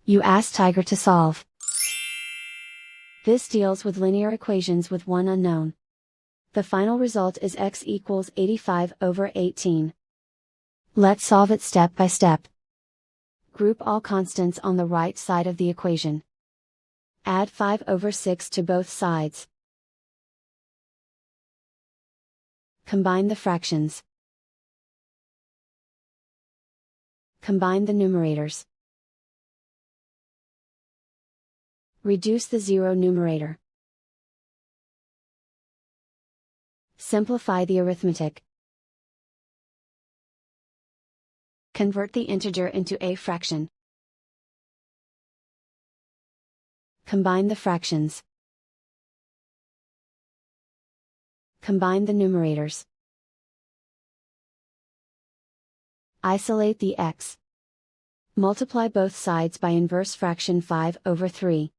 You ask Tiger to solve. This deals with linear equations with one unknown. The final result is x equals 85 over 18. Let's solve it step by step. Group all constants on the right side of the equation. Add 5 over 6 to both sides. Combine the fractions. Combine the numerators. Reduce the zero numerator. Simplify the arithmetic. Convert the integer into a fraction. Combine the fractions. Combine the numerators. Isolate the x. Multiply both sides by inverse fraction 5 over 3.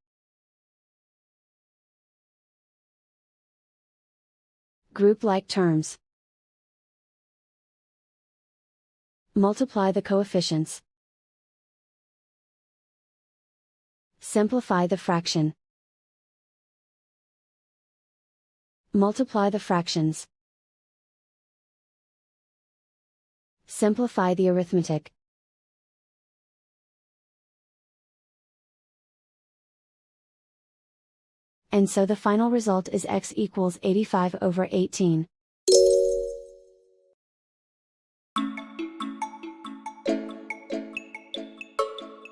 Group like terms. Multiply the coefficients. Simplify the fraction. Multiply the fractions. Simplify the arithmetic. And so the final result is x equals 85 over 18.